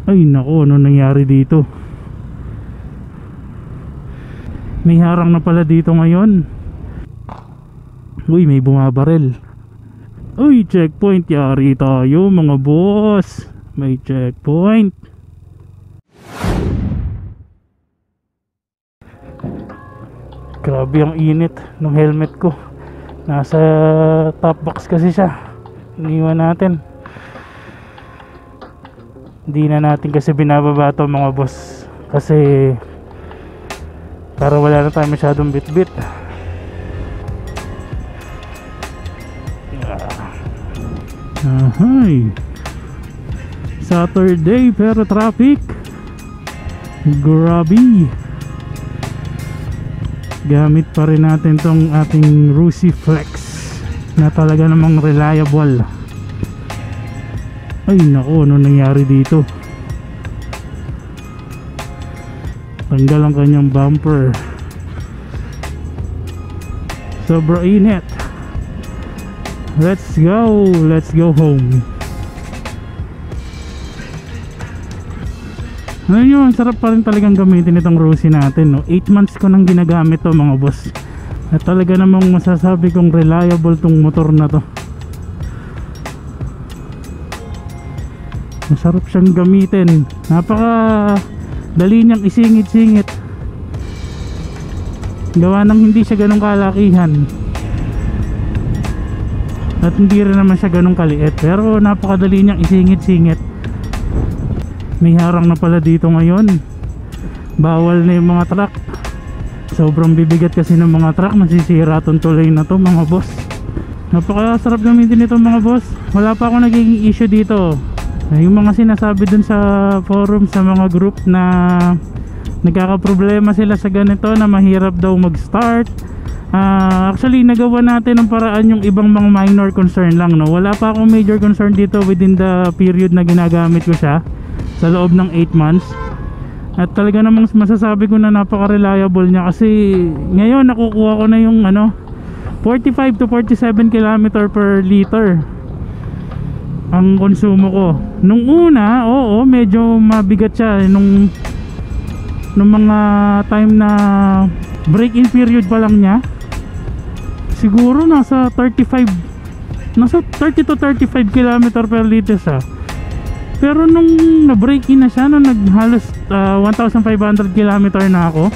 Ay naku, ano nangyari dito? May harang na pala dito ngayon. Uy, may bumabarel. Uy, checkpoint. Yari tayo mga boss. May checkpoint. Grabe ang init ng helmet ko. Nasa top box kasi siya. Iniwan natin. Hindi na natin kasi binababa to mga boss, kasi para wala na tayo masyadong bit-bit. Ahay, Saturday pero traffic. Grabe. Gamit pa rin natin tong ating Rusi Flex na talaga namang reliable. Ay naku, ano nangyari dito? Tanggal ang kanyang bumper. Sobra init. Let's go home. Ano nyo, ang sarap pa rin talagang gamitin itong Rusi natin, no? 8 months ko nang ginagamit to mga boss, at talaga namang masasabi kong reliable tong motor na to. Masarap siyang gamitin. Napaka dali niyang isingit-singit. Gawa nang hindi siya ganong kalakihan, at hindi rin naman siya ganong kaliit, pero napakadali niyang isingit-singit. May harang na pala dito ngayon. Bawal na yung mga truck. Sobrang bibigat kasi ng mga truck. Masisira tong tulay na to mga boss. Napakasarap gamitin ito mga boss. Wala pa ako nagiging issue dito. Yung mga sinasabi dun sa forum, sa mga group na nagkakaproblema sila sa ganito, na mahirap daw mag-start. Actually nagawa natin ng paraan yung ibang mga minor concern lang, no? Wala pa akong major concern dito within the period na ginagamit ko siya sa loob ng 8 months. At talaga namang masasabi ko na napaka-reliable niya, kasi ngayon nakukuha ko na yung 45 to 47 km per liter ang konsumo ko. Nung una, oo, medyo mabigat siya nung mga time na break-in period pa lang niya. Siguro nasa 30 to 35 km per liter siya. Pero nung na-break-in na siya, nung naghalos 1,500 km na ako,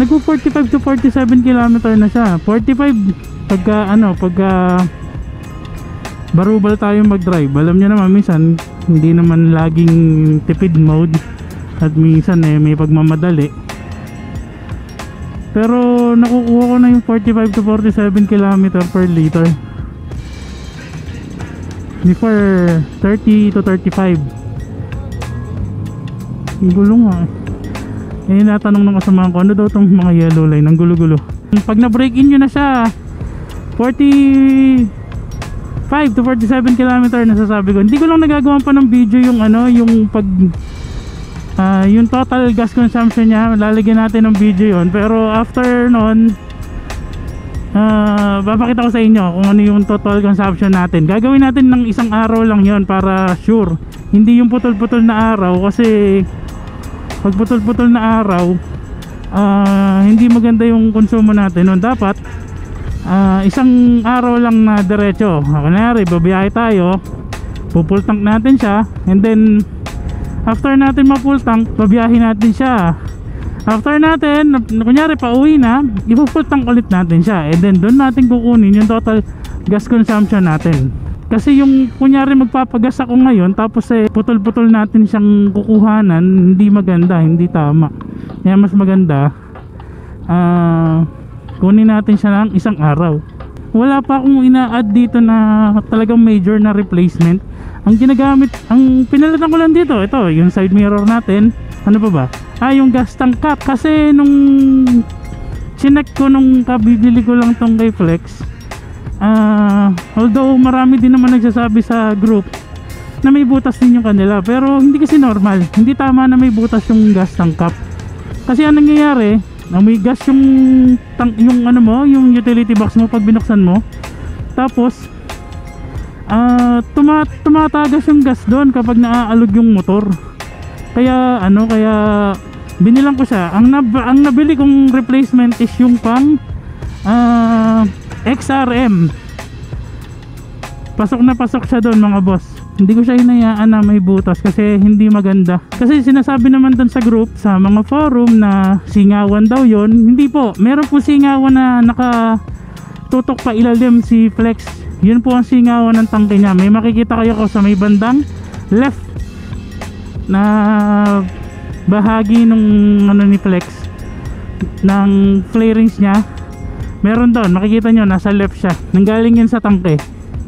nagpo 45 to 47 km na siya. 45 pagka barubal tayo mag-drive. Alam niyo naman, minsan hindi naman laging tipid mode, at minsan may pagmamadali. Pero nakukuha ko na yung 45 to 47 km per liter. Before 30 to 35. Ang gulo nga. Natanong ng kasamahan ko, ano daw tong mga yellow line, ang gulo-gulo. Pag na-break-in nyo na siya, 45 to 47 km, nasasabi ko. Hindi ko lang nagagawa pa ng video yung yung pag yung total gas consumption niya. Lalagyan natin ng video yon, pero after nun papakita ko sa inyo kung ano yung total consumption natin. Gagawin natin ng isang araw lang yon para sure. Hindi yung putol-putol na araw, kasi pag putol-putol na araw hindi maganda yung konsumo natin. Nun dapat isang araw lang na diretso. Kunyari babiyahe tayo, full tank natin siya, and then after natin ma-full tank, babiyahe natin siya. After natin, kunyari pauwi na, i-full tank ulit natin siya, and then doon natin kukunin yung total gas consumption natin. Kasi yung kunyari magpapagas ako ngayon, tapos putol-putol natin siyang kukuhanan, hindi maganda, hindi tama. Kaya mas maganda kunin natin siya ng isang araw. Wala pa akong ina-add dito na talagang major na replacement. Ang ginagamit, ang pinalitan ko lang dito, ito yung side mirror natin. Ano pa ba? Yung gas tank cap. Kasi nung chinek ko nung kabibili ko lang tong kay Flex, although marami din naman nagsasabi sa group na may butas din yung kanila, pero hindi kasi normal, hindi tama na may butas yung gas tank cap. Kasi anong nangyayari, may gas yung tank, yung yung utility box mo pag binuksan mo, tapos tumatagas yung gas doon kapag naaalog yung motor. Kaya kaya binilang ko siya. Ang nabili kong replacement is yung pang XRM. Pasok na pasok siya doon mga boss. Hindi ko siya hinayaan na may butas kasi hindi maganda. Kasi sinasabi naman doon sa group, sa mga forum na singawan daw yon. Hindi po, meron po singawan na nakatutok pa ilalim si Flex. Yun po ang singawan ng tangke niya. May makikita kayo ko sa may bandang left na bahagi nung ni Flex ng flarings niya. Meron doon, makikita nyo, nasa left siya. Nanggaling yun sa tangke.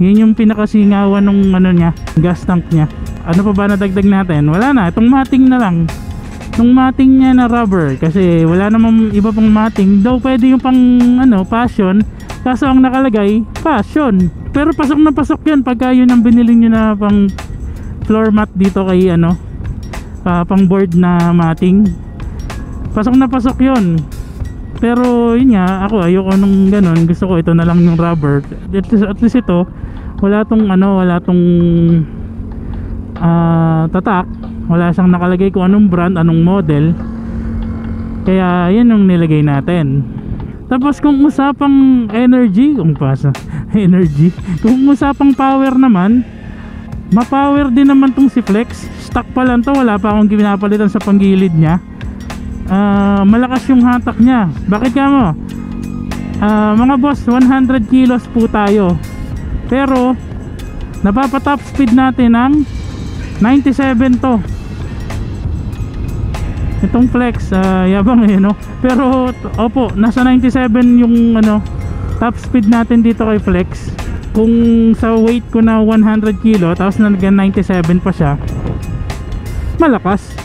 Yun yung pinakasingawan nung niya, gas tank niya. Ano pa ba nadagdag natin? Wala na, itong mating na lang. Itong mating niya na rubber, kasi wala namang iba pang mating. Daw pwede yung pang passion, kaso ang nakalagay passion. Pero pasok na pasok yun pagka yun ang binili nyo na pang floor mat dito kay pang board na mating. Pasok na pasok yun. Pero yun nga, ako ayoko nung ganun. Gusto ko ito na lang yung rubber. At least ito, wala tong tatak. Wala siyang nakalagay kung anong brand, anong model. Kaya yan yung nilagay natin. Tapos kung usapang energy, kung usapang power naman, ma-power din naman tong si Flex. Stock pa lang to, wala pa akong pinapalitan sa panggilid niya. Malakas yung hatak niya. Bakit ka mo? Mga boss, 100 kilos po tayo. Pero napapa-top speed natin ng 97 to. Itong Flex, yabang no? Pero opo, nasa 97 yung top speed natin dito kay Flex. Kung sa weight ko na 100 kilo tapos naging 97 pa siya, malakas.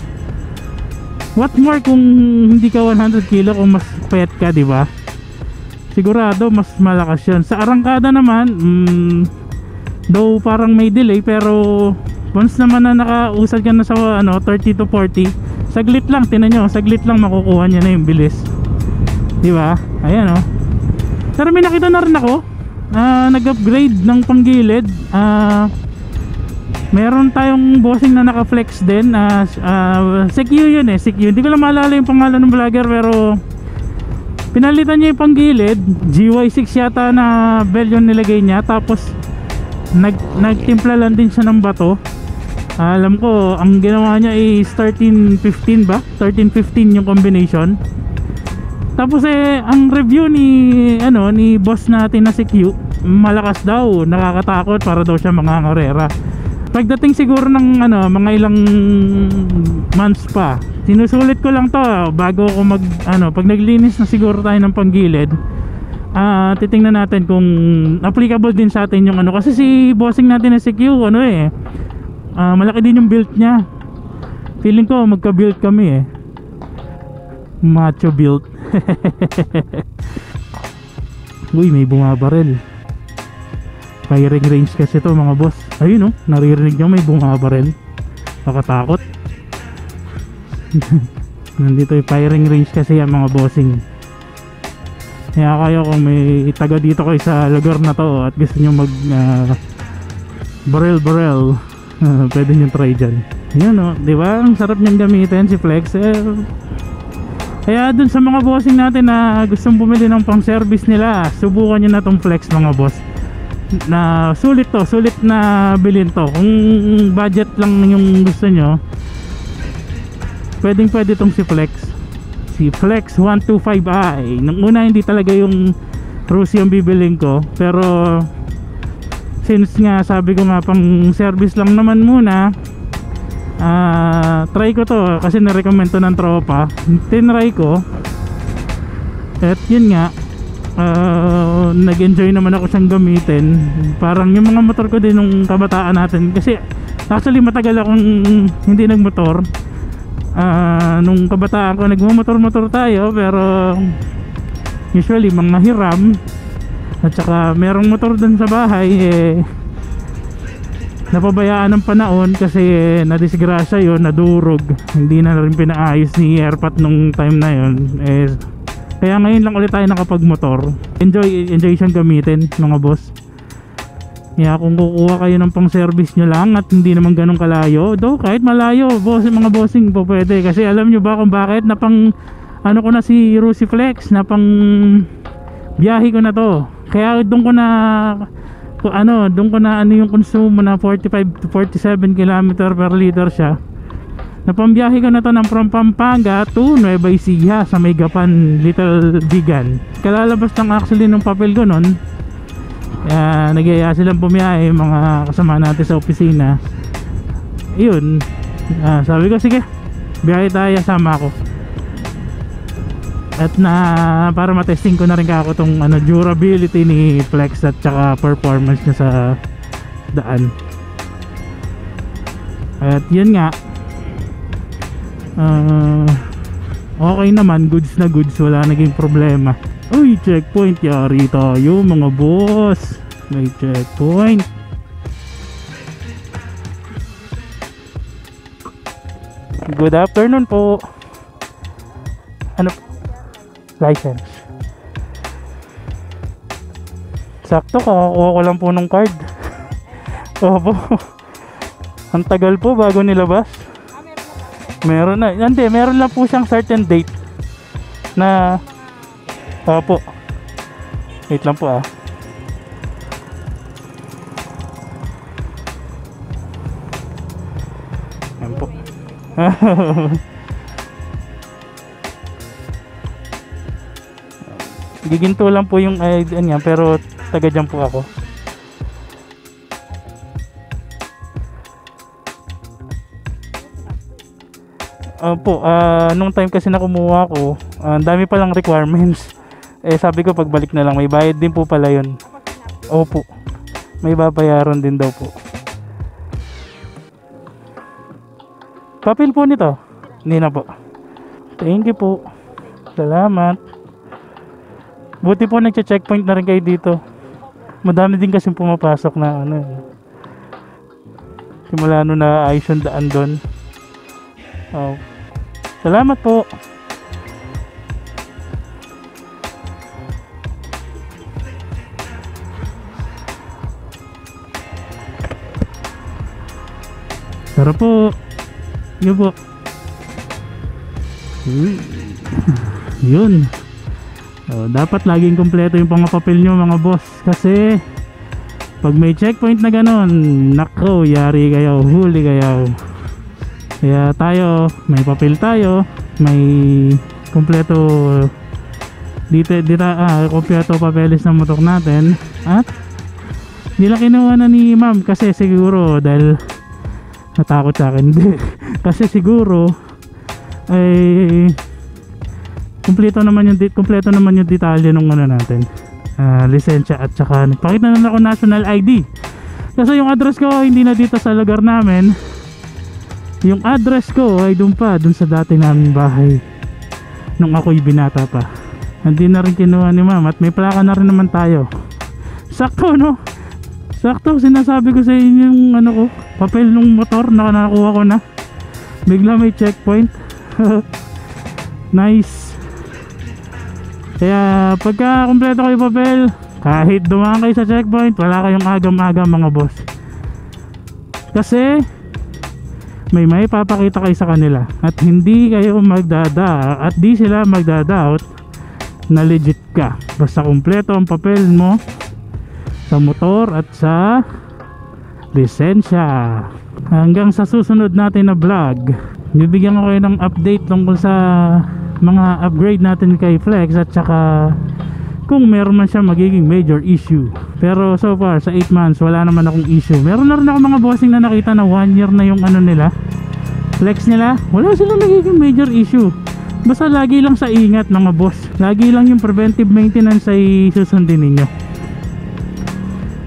What more kung hindi ka 100 kilo, kung mas payat ka, di ba? Sigurado mas malakas yun. Sa arangkada naman, though parang may delay, pero once naman na nakausad ka na sa 30 to 40, saglit lang, tinan nyo, saglit lang makukuha niya na yung bilis. Di ba? Ayan Pero may nakita na rin ako, nag-upgrade ng panggilid. Meron tayong bossing na naka-flex din. CQ yun CQ. Hindi ko lang maalala yung pangalan ng vlogger, pero pinalitan niya yung panggilid. GY6 yata na bell yung nilagay niya. Tapos nagtimpla lang din siya ng bato. Alam ko ang ginawa niya is 13-15 ba? 13-15 yung combination. Tapos ang review ni boss natin na CQ, malakas daw, nakakatakot, para daw siya mga ngarera. Pagdating siguro ng mga ilang months pa, sinusulit ko lang to bago ako pag naglinis na siguro tayo ng panggilid. Titingnan natin kung applicable din sa atin yung kasi si bossing natin na CQ malaki din yung build niya. Feeling ko magka-build kami macho build. Uy, may bumabarel. Firing range kasi to mga boss. Ayun naririnig nyo may bumabarel. Nakatakot. Nandito yung firing range kasi yan mga bossing. Kaya kayo kung may taga dito kayo sa lugar na to at gusto nyo mag barel pwede nyo try dyan. Yun diba? Ang sarap niyang gamitin si Flex. Kaya dun sa mga bossing natin na gustong bumili ng pang service nila, subukan nyo na tong Flex mga boss. Na sulit na bilhin to. Kung budget lang yung gusto nyo, pwede tong si Flex 125i. Nung una hindi talaga yung Rusi yung bibilin ko, pero since nga sabi ko nga pang service lang naman muna, try ko to kasi na-recommend to ng tropa. Tinry ko at yun nga, nag-enjoy naman ako siyang gamitin. Parang yung mga motor ko din nung kabataan natin, kasi actually matagal akong hindi nagmotor. Nung kabataan ko nagmumotor-motor tayo, pero usually mga hiram at saka merong motor dun sa bahay napabayaan ng panahon kasi nadisgrasya yun, nadurog, hindi na rin pinaayos ni Airpat nung time na yun. Kaya ngayon lang ulit tayo nakapagmotor. Enjoy siyang gamitin mga boss. Kaya kung kukuha kayo ng pang service nyo lang at hindi naman ganun kalayo, do kahit malayo, mga bossing po pwede. Kasi alam nyo ba kung bakit? Na pang ano ko na si Rusiflex, na pang biyahe ko na to. Kaya doon ko na yung konsumo na 45 to 47 km per liter siya. Na pambiyahe ko na to ng from Pampanga to Nueva Ecija sa may Gapan, Little Bigan. Kalalabas lang actually ng papel ko nun. Kaya nag-iaya silang pumiyahe, mga kasama natin sa opisina. Yun, sabi ko sige, biyahe tayo, sama ako. At para matesting ko na rin kako tong durability ni Flex at saka performance niya sa daan. At yun nga, okay naman, goods na goods, wala naging problema. Uy, checkpoint, yari tayo mga boss. May checkpoint. Good afternoon po. Ano? License. Sakto, kakakuha ko lang po ng card. Opo. Ang tagal po bago nilabas. Meron na. Hindi, meron lang po siyang certain date na opo. Wait lang po Yan po. Giginto lang po yung ID niya, pero taga dyan po ako. Po, nung time kasi na kumuha ko, ang dami palang requirements. Sabi ko pagbalik na lang, may bayad din po pala yun. Opo, may babayaran din daw po. Papel po nito? Hindi na po. Thank you po. Salamat. Buti po nagche-checkpoint na rin kayo dito. Madami din kasi pumapasok na simula na ayos yung daan doon. Salamat po. Tara po. Yun po. Yun. Dapat laging kompleto yung mga papel nyo mga boss. Kasi pag may checkpoint na ganon, nako, yari kayo, huli kayo. Kaya tayo, may papel tayo, may kompleto kompleto papeles ng motor natin. At nila kinuha na ni ma'am kasi siguro dahil natakot sa akin. Kasi siguro ay kompleto naman yung detalye nung natin, lisensya at saka nagpakita na ako national ID. Kasi yung address ko hindi na dito sa lugar namin. Yung address ko ay dun sa dati namin bahay nung ako'y binata pa. Hindi na rin kinuha ni ma'am at may plaka na rin naman tayo. Sakto, no? Sakto, sinasabi ko sa inyo yung ko, papel ng motor na nakuha ko na. Bigla may checkpoint. Nice. Kaya pagka kompleto kayo papel, kahit dumaan kayo sa checkpoint, wala kayong agam-agam mga boss. Kasi may papakita kayo sa kanila at hindi kayo at di sila magdadoubt na legit ka. Basta kompleto ang papel mo sa motor at sa lisensya. Hanggang sa susunod natin na vlog, bibigyan ko kayo ng update tungkol sa mga upgrade natin kay Flex at saka kung meron man siya magiging major issue. Pero so far sa 8 months wala naman akong issue. Meron na rin ako mga bossing na nakita na 1 year na yung nila, Flex nila, wala silang nagiging major issue. Basta lagi lang sa ingat mga boss, lagi lang yung preventive maintenance ay susundin ninyo.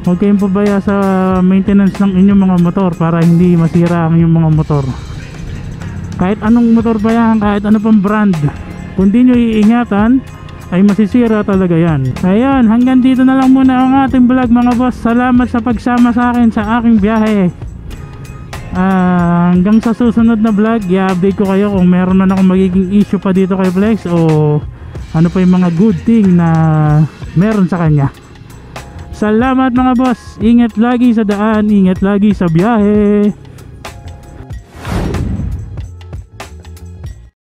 Huwag kayong pabaya sa maintenance ng inyong mga motor para hindi masira ang inyong mga motor. Kahit anong motor pa yan, kahit ano pang brand, kung di nyo iingatan ay masisira talaga yan. Ayan, hanggang dito na lang muna ang ating vlog mga boss. Salamat sa pagsama sa akin sa aking biyahe. Hanggang sa susunod na vlog, i-update ko kayo kung meron na akong magiging issue pa dito kay Flex o ano pa yung mga good thing na meron sa kanya. Salamat mga boss. Ingat lagi sa daan, ingat lagi sa biyahe.